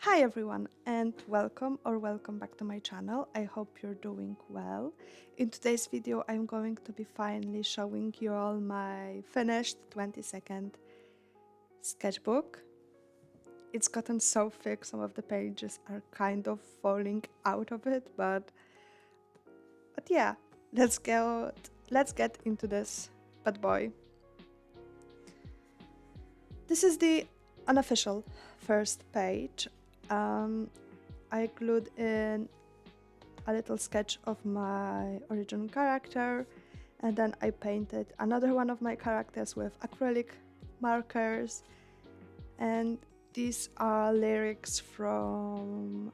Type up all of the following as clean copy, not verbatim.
Hi everyone and welcome back to my channel. I hope you're doing well. In today's video I'm going to be finally showing you all my finished 20-second sketchbook. It's gotten so thick, some of the pages are kind of falling out of it, but yeah, let's get into this bad boy. This is the unofficial first page. I glued in a little sketch of my original character, and then I painted another one of my characters with acrylic markers, and these are lyrics from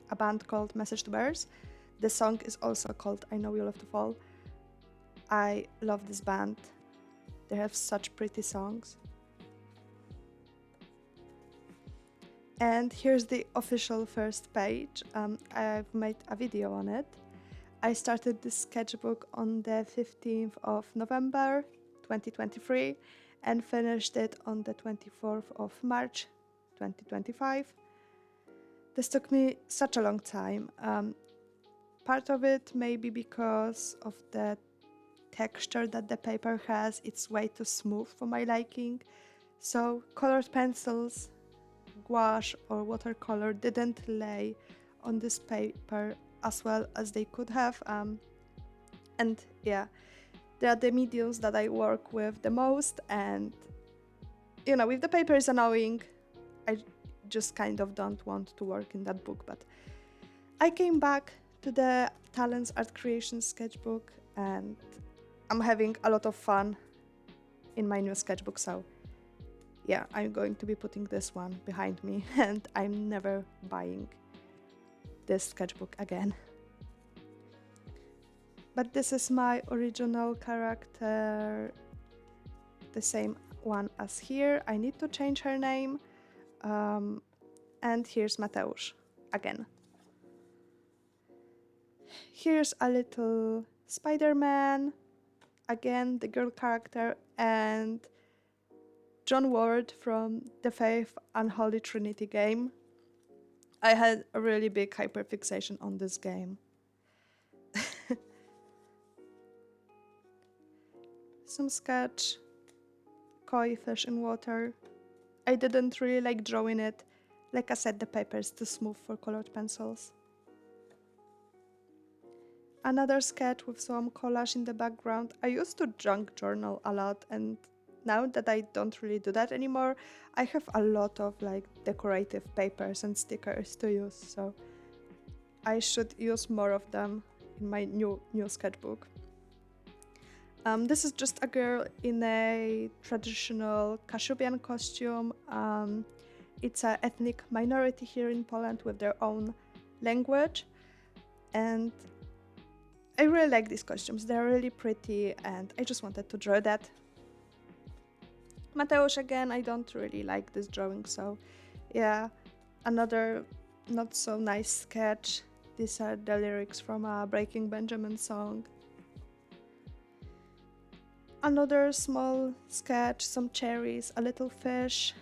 a band called Message to Bears. The song is also called I Know You Love to Fall. I love this band. They have such pretty songs. And here's the official first page. I've made a video on it. I started this sketchbook on the 15th of November 2023 and finished it on the 24th of March 2025. This took me such a long time. Part of it may be because of the texture that the paper has. It's way too smooth for my liking. So colored pencils, gouache or watercolor didn't lay on this paper as well as they could have, and yeah, they are the mediums that I work with the most, and if the paper is annoying, I just kind of don't want to work in that book. But I came back to the Talents Art Creation sketchbook and I'm having a lot of fun in my new sketchbook, so yeah, I'm going to be putting this one behind me and I'm never buying this sketchbook again. But this is my original character, the same one as here. I need to change her name. And here's Mateusz again. Here's a little Spider-Man, again the girl character, and John Ward from the Faith Unholy Trinity game. I had a really big hyperfixation on this game. Some sketch, koi fish in water. I didn't really like drawing it. Like I said, the paper is too smooth for colored pencils. Another sketch with some collage in the background. I used to junk journal a lot, and now that I don't really do that anymore, I have a lot of decorative papers and stickers to use, so I should use more of them in my new sketchbook. This is just a girl in a traditional Kashubian costume. It's an ethnic minority here in Poland with their own language, and I really like these costumes. They're really pretty and I just wanted to draw that. Mateusz again, I don't really like this drawing, so yeah, another not so nice sketch. These are the lyrics from a Breaking Benjamin song. Another small sketch, some cherries, a little fish.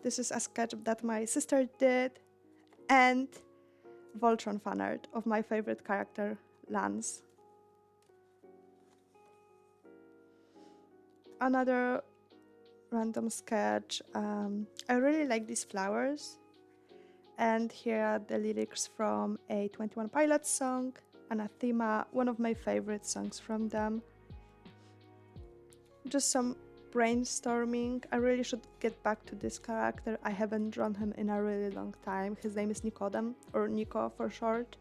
This is a sketch that my sister did, and Voltron fan art of my favorite character, Lance. Another random sketch. I really like these flowers, and here are the lyrics from a 21 Pilots song, Anathema, one of my favorite songs from them. Just some brainstorming. I really should get back to this character. I haven't drawn him in a really long time. His name is Nikodem, or Nico for short.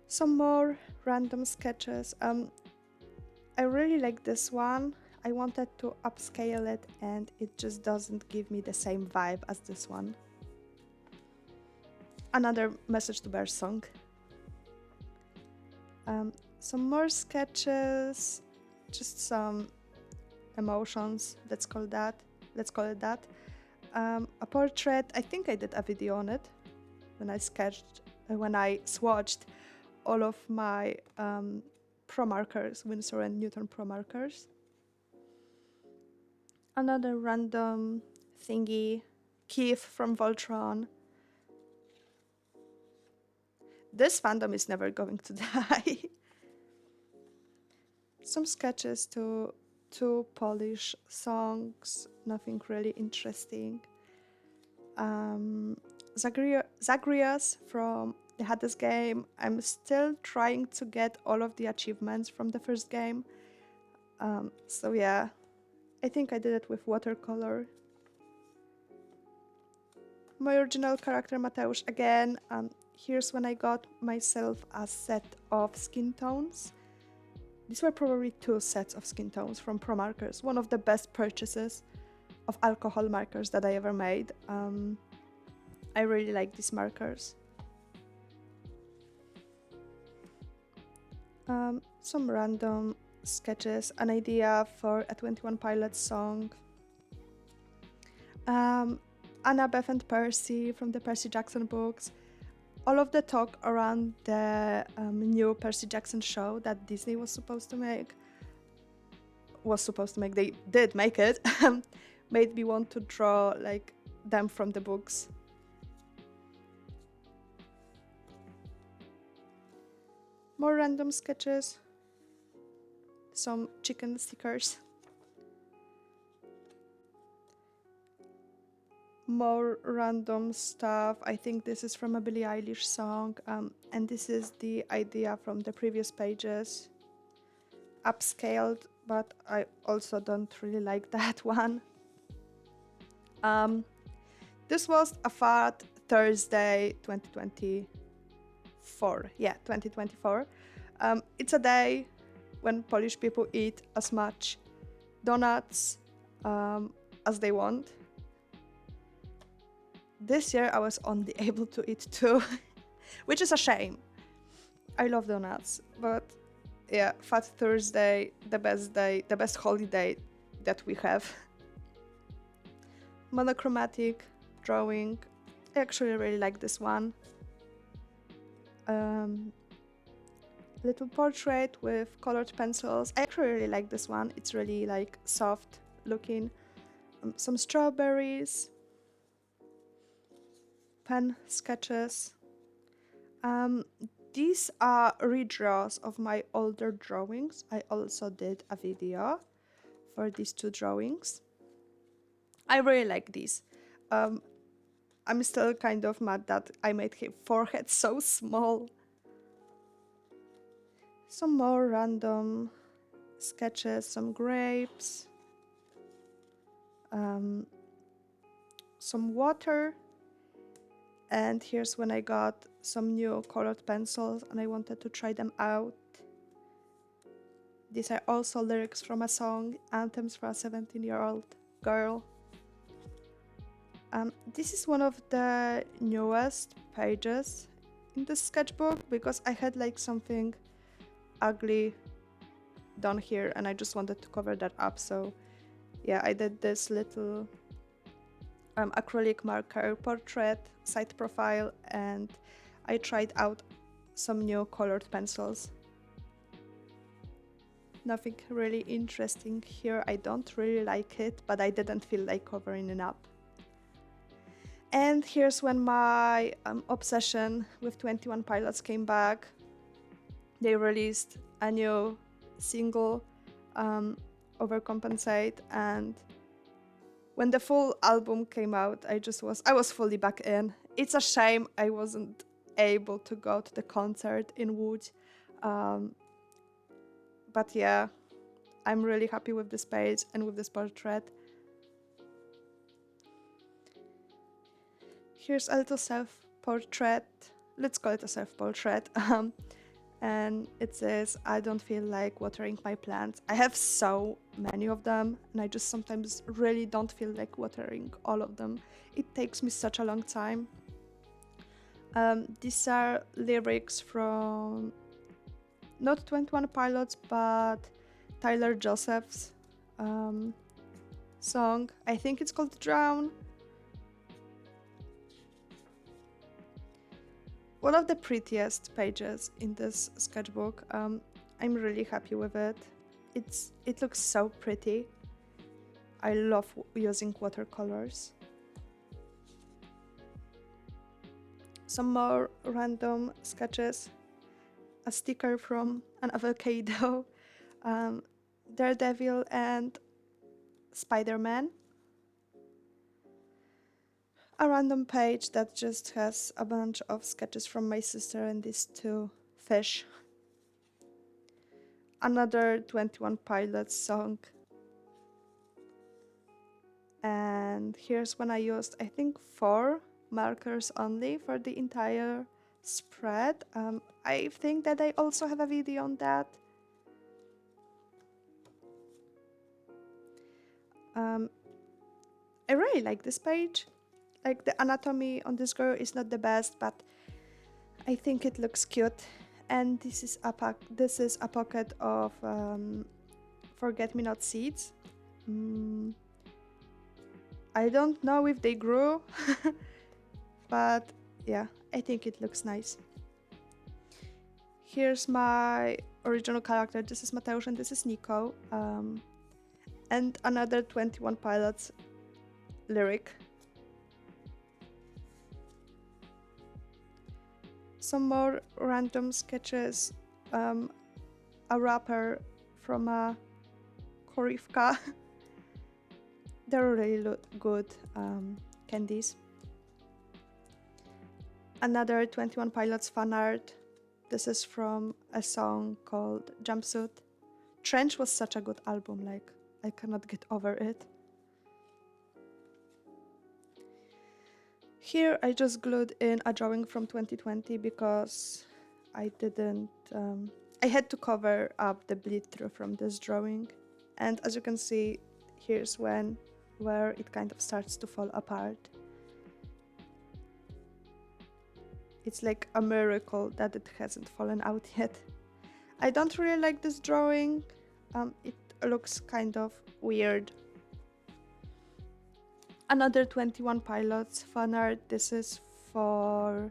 Some more random sketches. I really like this one. I wanted to upscale it and it just doesn't give me the same vibe as this one. Another Message to Bears song. Some more sketches, just some emotions, let's call it that. A portrait, I think I did a video on it when I swatched all of my Pro markers, Winsor & Newton Pro markers. Another random thingy, Keith from Voltron. This fandom is never going to die. Some sketches to Polish songs, nothing really interesting. Zagreus from the Hades game. I'm still trying to get all of the achievements from the first game. So yeah, I think I did it with watercolor. My original character Mateusz again. Here's when I got myself a set of skin tones. These were probably 2 sets of skin tones from Pro Markers. One of the best purchases of alcohol markers that I ever made. I really like these markers. Some random sketches, an idea for a 21 Pilots song. Annabeth and Percy from the Percy Jackson books. All of the talk around the new Percy Jackson show that Disney was supposed to make, they did make it, made me want to draw like them from the books. More random sketches, some chicken stickers. More random stuff. I think this is from a Billie Eilish song, and this is the idea from the previous pages. Upscaled, but I also don't really like that one. This was a Fat Thursday 2024. Yeah, 2024. It's a day when Polish people eat as much donuts as they want. This year I was only able to eat 2, which is a shame. I love donuts, but yeah, Fat Thursday, the best day, the best holiday that we have. Monochromatic drawing. I actually really like this one. Little portrait with colored pencils. I actually really like this one. It's really like soft looking. Some strawberries. Pen sketches. These are redraws of my older drawings. I also did a video for these 2 drawings. I really like these. I'm still kind of mad that I made his forehead so small. Some more random sketches, some grapes, some water. And here's when I got some new colored pencils and I wanted to try them out. These are also lyrics from a song, Anthems for a 17-year-old girl. This is one of the newest pages in the sketchbook because I had like something ugly done here and I just wanted to cover that up. So yeah, I did this little acrylic marker portrait, side profile, and I tried out some new colored pencils. Nothing really interesting here. I don't really like it, but I didn't feel like covering it up. And here's when my obsession with 21 Pilots came back. They released a new single, Overcompensate, and when the full album came out, I was fully back in. It's a shame I wasn't able to go to the concert in Łódź. But yeah, I'm really happy with this page and with this portrait. Here's a little self-portrait. Let's call it a self-portrait. And it says, I don't feel like watering my plants. I have so many of them, and I just sometimes really don't feel like watering all of them. It takes me such a long time. These are lyrics from not 21 Pilots, but Tyler Joseph's song. I think it's called Drown. One of the prettiest pages in this sketchbook. I'm really happy with it. It looks so pretty. I love using watercolors. Some more random sketches. A sticker from an avocado, Daredevil and Spider-Man. A random page that just has a bunch of sketches from my sister and these two fish. Another 21 Pilots song. And here's when I used, I think, 4 markers only for the entire spread. I think that I also have a video on that. I really like this page. Like, the anatomy on this girl is not the best, but I think it looks cute. And this is a pocket of forget-me-not seeds. I don't know if they grew, but yeah, I think it looks nice. Here's my original character. This is Mateusz and this is Nico. And another 21 Pilots lyric. Some more random sketches. A wrapper from a Korivka. They're really good candies. Another 21 Pilots fan art. This is from a song called Jumpsuit. Trench was such a good album, like, I cannot get over it. Here I just glued in a drawing from 2020 because I didn't... I had to cover up the bleed through from this drawing. And as you can see, here's where it kind of starts to fall apart. It's like a miracle that it hasn't fallen out yet. I don't really like this drawing. It looks kind of weird. Another 21 Pilots fan art. This is for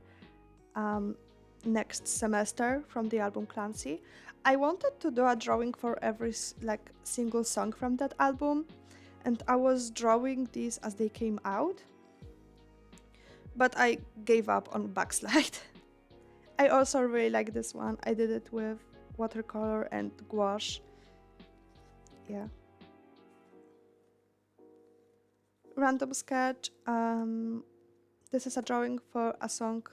next semester from the album Clancy. I wanted to do a drawing for every single song from that album, and I was drawing these as they came out, but I gave up on Backslide. I also really like this one. I did it with watercolor and gouache. Yeah. Random sketch. This is a drawing for a song,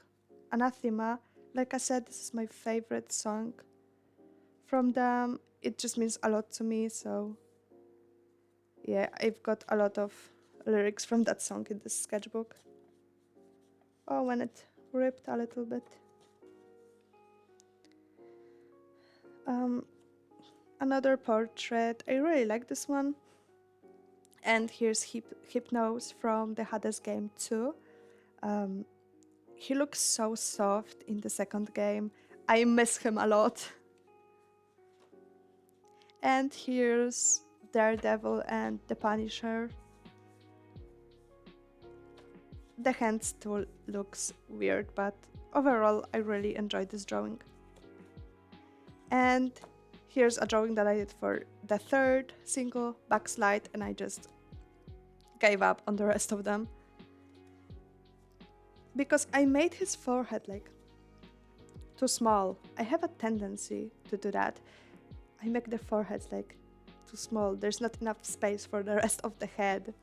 Anathema. Like I said, this is my favorite song from them. It just means a lot to me, so yeah, I've got a lot of lyrics from that song in this sketchbook. Oh, when it ripped a little bit. Another portrait. I really like this one. And here's Hypnose from the Hades game too. He looks so soft in the second game. I miss him a lot. And here's Daredevil and the Punisher. The hands too looks weird, but overall I really enjoyed this drawing. And here's a drawing that I did for the third single, Backslide, and I just gave up on the rest of them. Because I made his forehead like too small. I have a tendency to do that. I make the foreheads like too small. There's not enough space for the rest of the head.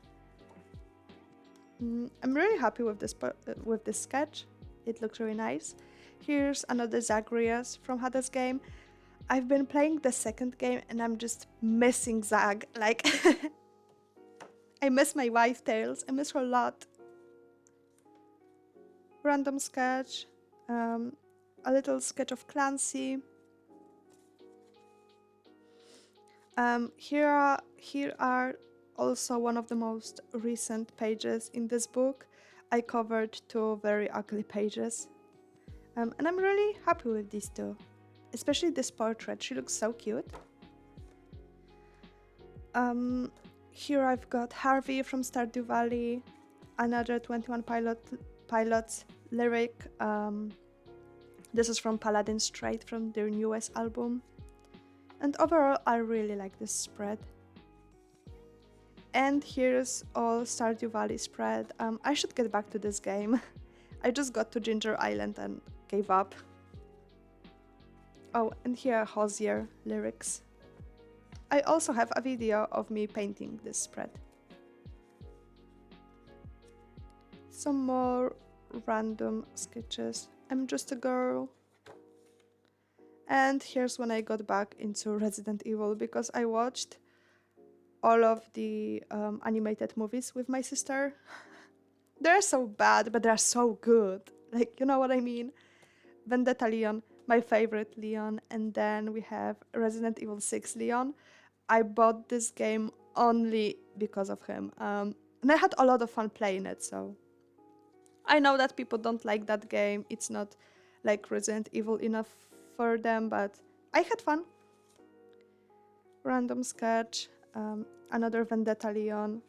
I'm really happy with this sketch. It looks really nice. Here's another Zagreus from Hades game. I've been playing the second game and I'm just missing Zag. Like, I miss my wife tails. I miss her a lot. Random sketch. A little sketch of Clancy. Here are also one of the most recent pages in this book. I covered 2 very ugly pages. And I'm really happy with these 2. Especially this portrait, she looks so cute. Here I've got Harvey from Stardew Valley, another 21 Pilots lyric. This is from Paladin Straight from their newest album. And overall, I really like this spread. And here's all Stardew Valley spread. I should get back to this game. I just got to Ginger Island and gave up. Oh, and here are Hosier lyrics. I also have a video of me painting this spread. Some more random sketches. I'm just a girl. And here's when I got back into Resident Evil because I watched all of the animated movies with my sister. They're so bad, but they're so good. Like, you know what I mean? Vendetta Leon, my favorite Leon, and then we have Resident Evil 6 Leon. I bought this game only because of him. And I had a lot of fun playing it, so... I know that people don't like that game. It's not like Resident Evil enough for them, but I had fun. Random sketch, another Vendetta Leon,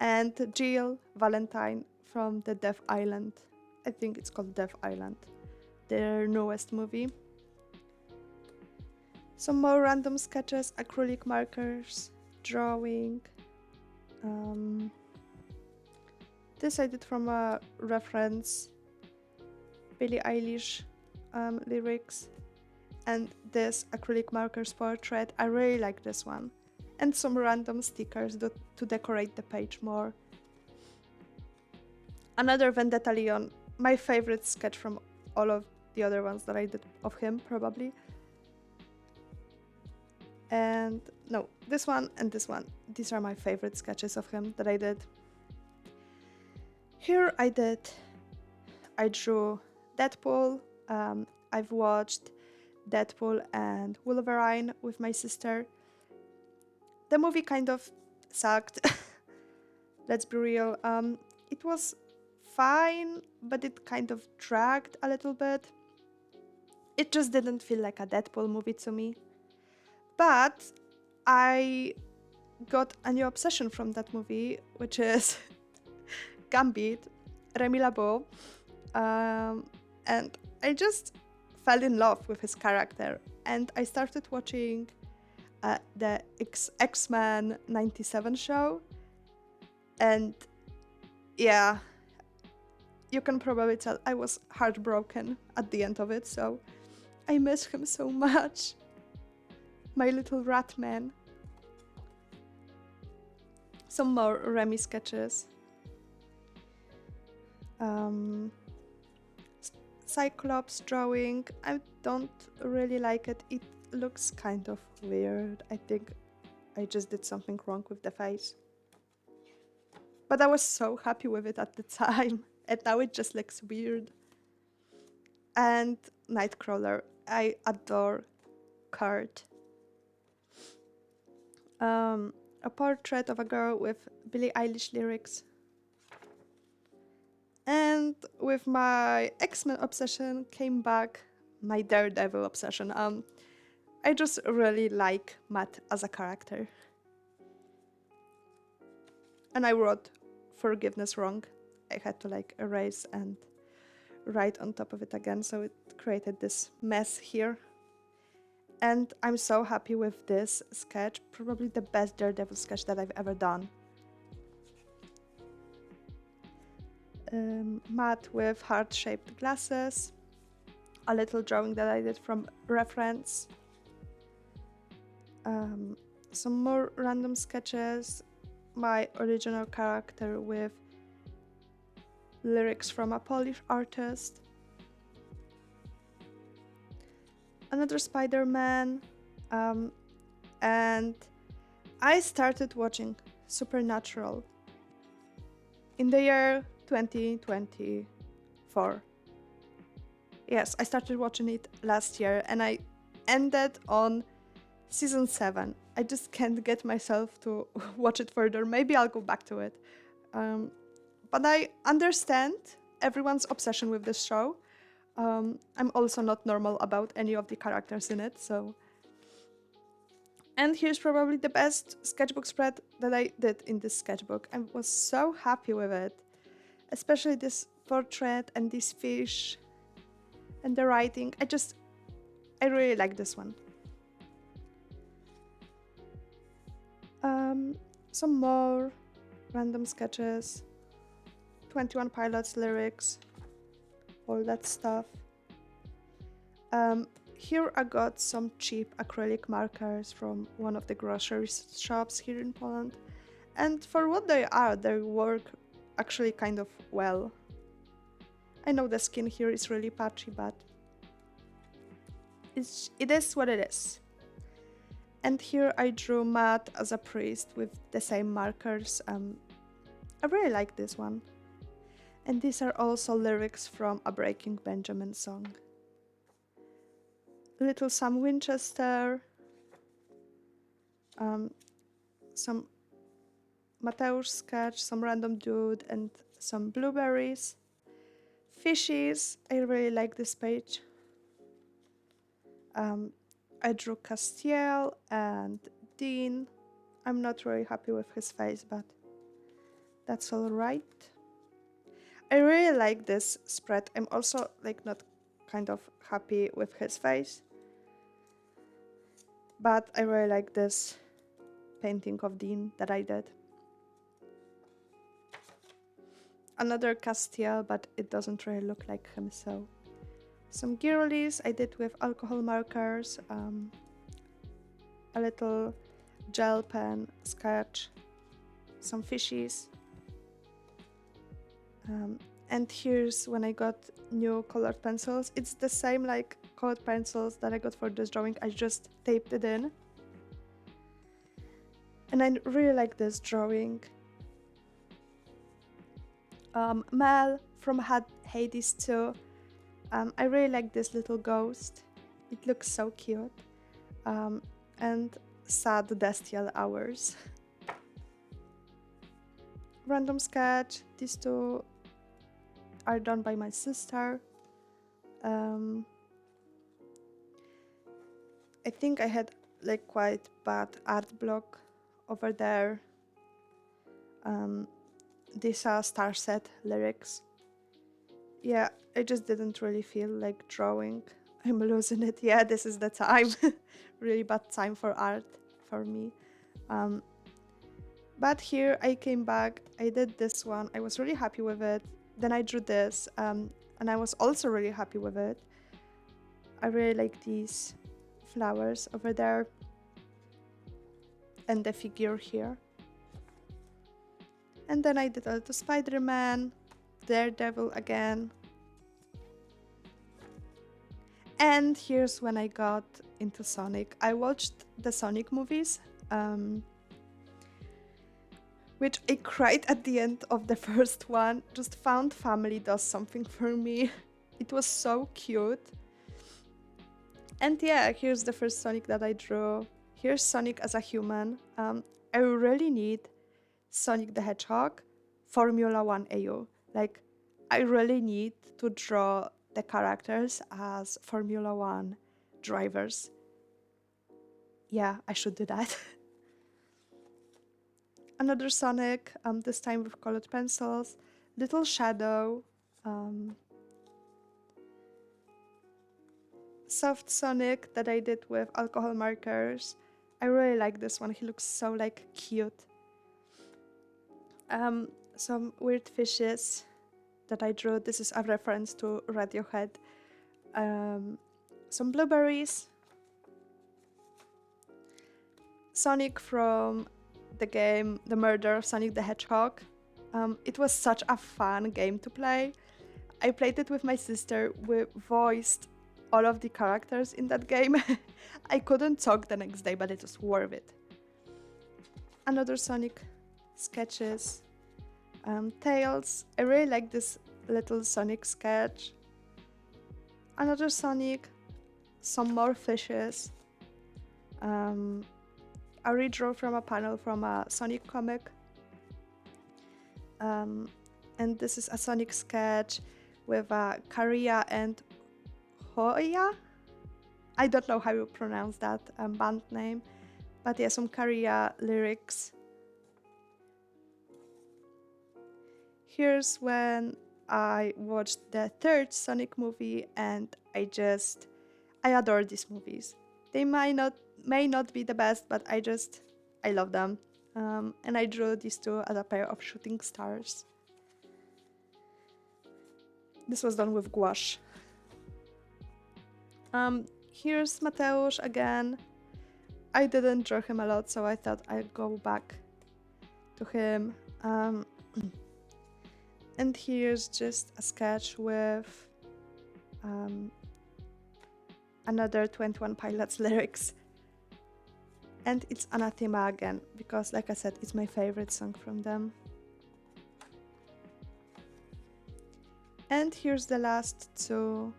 and Jill Valentine from the Death Island. I think it's called Death Island, their newest movie. Some more random sketches, acrylic markers, drawing. This I did from a reference, Billie Eilish lyrics, and this acrylic markers portrait. I really like this one. And some random stickers to decorate the page more. Another Vendetta Leon, my favorite sketch from all of the other ones that I did of him, probably. And no, this one and this one. These are my favorite sketches of him that I did. Here I drew Deadpool. I've watched Deadpool and Wolverine with my sister. The movie kind of sucked. Let's be real. It was fine, but it kind of dragged a little bit. It just didn't feel like a Deadpool movie to me. But I got a new obsession from that movie, which is Gambit, Remy LaBeouf, and I just fell in love with his character. And I started watching the X-Men 97 show, and yeah, you can probably tell I was heartbroken at the end of it, so I miss him so much. My little rat man. Some more Remy sketches. Cyclops drawing. I don't really like it. It looks kind of weird. I think I just did something wrong with the face. But I was so happy with it at the time, and now it just looks weird. And Nightcrawler. I adore Kurt. A portrait of a girl with Billie Eilish lyrics. And with my X-Men obsession came back my Daredevil obsession. I just really like Matt as a character. And I wrote forgiveness wrong. I had to like erase and write on top of it again, so it created this mess here. And I'm so happy with this sketch, probably the best Daredevil sketch that I've ever done. Matte with heart-shaped glasses, a little drawing that I did from reference, some more random sketches, my original character with lyrics from a Polish artist, another Spider-Man, and I started watching Supernatural in the year 2024. Yes, I started watching it last year and I ended on season 7. I just can't get myself to watch it further. Maybe I'll go back to it. But I understand everyone's obsession with this show. I'm also not normal about any of the characters in it, so... And here's probably the best sketchbook spread that I did in this sketchbook. I was so happy with it. Especially this portrait and this fish and the writing. I really like this one. some more random sketches, 21 Pilots lyrics, all that stuff. Here I got some cheap acrylic markers from one of the grocery shops here in Poland, and for what they are, they work actually kind of well. I know the skin here is really patchy, but it is what it is. And here I drew Matt as a priest with the same markers. I really like this one. And these are also lyrics from a Breaking Benjamin song. Little Sam Winchester, some Mateusz sketch, some random dude, and some blueberries. Fishies, I really like this page. I drew Castiel and Dean. I'm not really happy with his face, but that's alright. I really like this spread. I'm also not kind of happy with his face, but I really like this painting of Dean that I did. Another Castiel, but it doesn't really look like him, so. Some girlies I did with alcohol markers, a little gel pen sketch, some fishies. And here's when I got new colored pencils. It's the same colored pencils that I got for this drawing. I just taped it in. And I really like this drawing. Mel from Hades 2. I really like this little ghost. It looks so cute. And sad Destial Hours. Random sketch. These two are done by my sister. I think I had quite bad art block over there. These are Star Set lyrics. Yeah, I just didn't really feel like drawing. I'm losing it. Yeah, this is the time. Really bad time for art for me. But here I came back. I did this one. I was really happy with it. Then I drew this, and I was also really happy with it. I really like these flowers over there and the figure here. And then I did a little Spider-Man, Daredevil again. And here's when I got into Sonic. I watched the Sonic movies, which I cried at the end of the first one. Just found family does something for me. It was so cute. And yeah, here's the first Sonic that I drew. Here's Sonic as a human. I really need Sonic the Hedgehog Formula 1 AU. I really need to draw the characters as Formula 1 drivers. Yeah, I should do that. Another Sonic, this time with colored pencils. Little Shadow. Soft Sonic that I did with alcohol markers. I really like this one. He looks so cute. Some weird fishes that I drew. This is a reference to Radiohead. Some blueberries. Sonic from the game The Murder of Sonic the Hedgehog. It was such a fun game to play. I played it with my sister. We voiced all of the characters in that game. I couldn't talk the next day, but it was worth it. Another Sonic sketches. Tails. I really like this little Sonic sketch. Another Sonic. Some more fishes. A redraw from a panel from a Sonic comic. And this is a Sonic sketch with Karia and Hoya. I don't know how you pronounce that band name, but yeah, some Karia lyrics. Here's when I watched the third Sonic movie, and I adore these movies. They may not be the best, but I love them. and I drew these two as a pair of shooting stars. This was done with gouache. Here's Mateusz again. I didn't draw him a lot, so I thought I'd go back to him. And here's just a sketch with another 21 Pilots lyrics. And it's Anathema again, because like I said, it's my favorite song from them. And here's the last two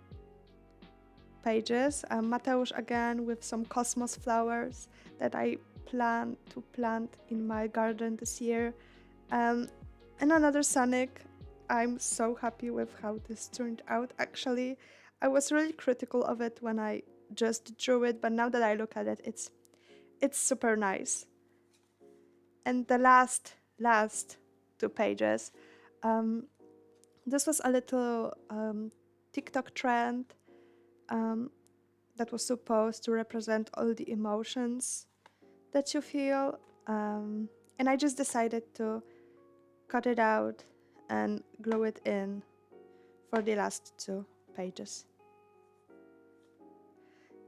pages. Mateusz again with some cosmos flowers that I plan to plant in my garden this year. And another Sonic. I'm so happy with how this turned out. Actually, I was really critical of it when I just drew it, but now that I look at it, it's super nice. And the last two pages, this was a little TikTok trend that was supposed to represent all the emotions that you feel, and I just decided to cut it out and glue it in for the last two pages.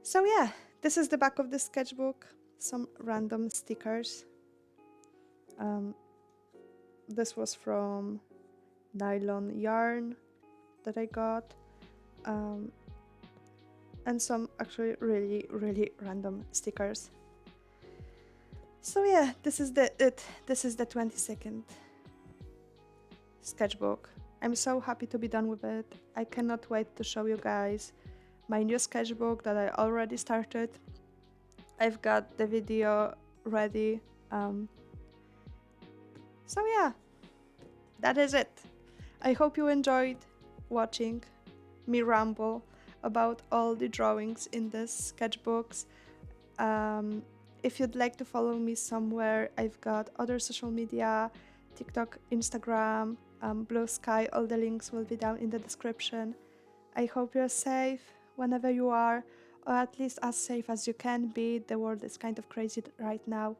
So yeah, this is the back of the sketchbook, some random stickers. This was from nylon yarn that I got, and some actually really random stickers. So yeah, this is the 22nd sketchbook. I'm so happy to be done with it. I cannot wait to show you guys my new sketchbook that I already started. I've got the video ready. So yeah, that is it. I hope you enjoyed watching me ramble about all the drawings in this sketchbooks. If you'd like to follow me somewhere, I've got other social media, TikTok, Instagram, Blue Sky. All the links will be down in the description. I hope you're safe whenever you are, or at least as safe as you can be. The world is kind of crazy right now.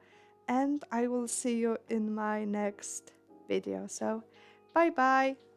And I will see you in my next video. So, bye bye!